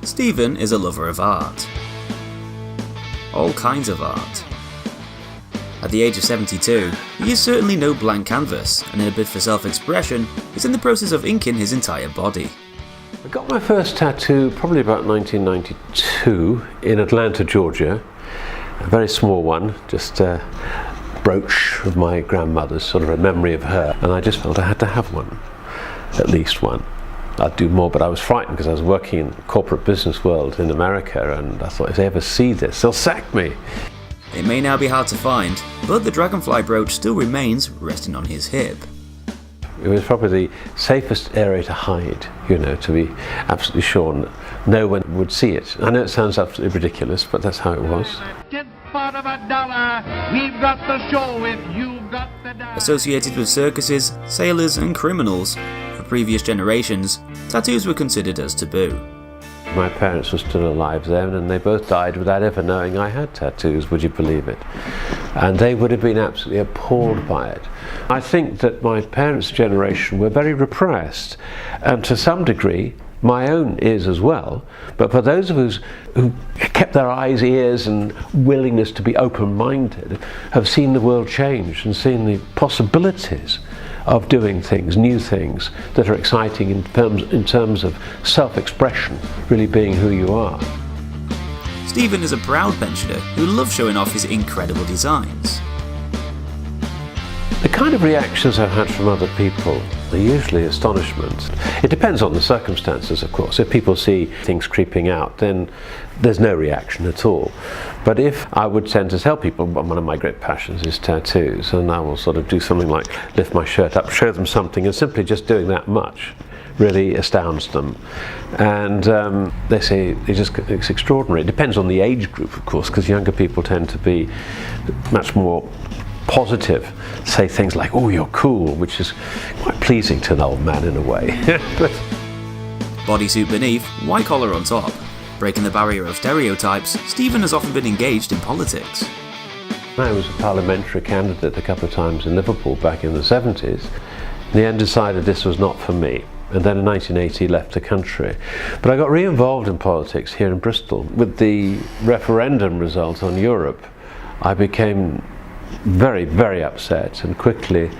Stephen is a lover of art. All kinds of art. At the age of 72, he is certainly no blank canvas, and in a bid for self-expression, is in the process of inking his entire body. I got my first tattoo probably about 1992 in Atlanta, Georgia. A very small one, just a brooch of my grandmother's, sort of a memory of her, and I just felt I had to have one, at least one. I'd do more, but I was frightened because I was working in the corporate business world in America, and I thought if they ever see this, they'll sack me. It may now be hard to find, but the dragonfly brooch still remains resting on his hip. It was probably the safest area to hide, to be absolutely sure no one would see it. I know it sounds absolutely ridiculous, but that's how it was. Associated with circuses, sailors and criminals, for previous generations, tattoos were considered as taboo. My parents were still alive then, and they both died without ever knowing I had tattoos, would you believe it? And they would have been absolutely appalled by it. I think that my parents' generation were very repressed, and to some degree my own is as well, but for those of us who kept their eyes, ears and willingness to be open-minded have seen the world change and seen the possibilities of doing things, new things that are exciting in terms of self-expression, really being who you are. Stephen is a proud pensioner who loves showing off his incredible designs. The kind of reactions I've had from other people are usually astonishment. It depends on the circumstances, of course. If people see things creeping out, then there's no reaction at all. But if I would tend to tell people one of my great passions is tattoos, and I will sort of do something like lift my shirt up, show them something, and simply just doing that much really astounds them. And they say it's extraordinary. It depends on the age group, of course, because younger people tend to be much more positive, say things like, "Oh, you're cool," which is quite pleasing to an old man in a way. Bodysuit beneath, white collar on top. Breaking the barrier of stereotypes, Stephen has often been engaged in politics. I was a parliamentary candidate a couple of times in Liverpool back in the 70s. In the end decided this was not for me, and then in 1980 left the country. But I got re-involved in politics here in Bristol. With the referendum result on Europe, I became very, very upset and quickly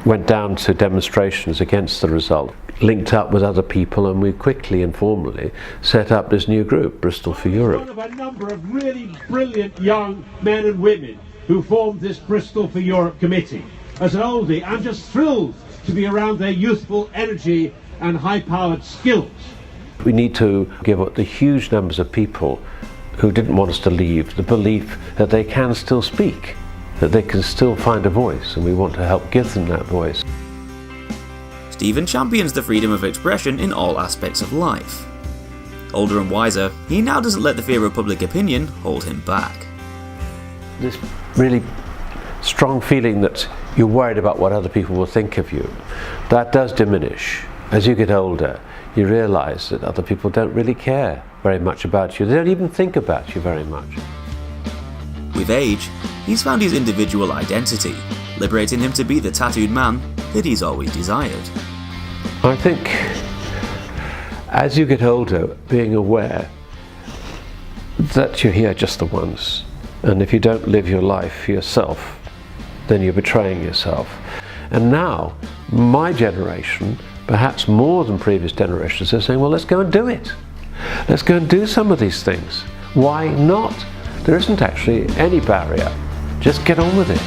went down to demonstrations against the result, linked up with other people, and we quickly and formally set up this new group, Bristol for Europe. One of a number of really brilliant young men and women who formed this Bristol for Europe committee. As an oldie, I'm just thrilled to be around their youthful energy and high-powered skills. We need to give up the huge numbers of people who didn't want us to leave the belief that they can still speak, that they can still find a voice, and we want to help give them that voice. Stephen champions the freedom of expression in all aspects of life. Older and wiser, he now doesn't let the fear of public opinion hold him back. This really strong feeling that you're worried about what other people will think of you, that does diminish. As you get older, you realise that other people don't really care very much about you. They don't even think about you very much. With age, he's found his individual identity, liberating him to be the tattooed man that he's always desired. I think as you get older, being aware that you're here just the once, and if you don't live your life for yourself, then you're betraying yourself. And now, my generation, perhaps more than previous generations, are saying, well, let's go and do it. Let's go and do some of these things. Why not? There isn't actually any barrier. Just get on with it.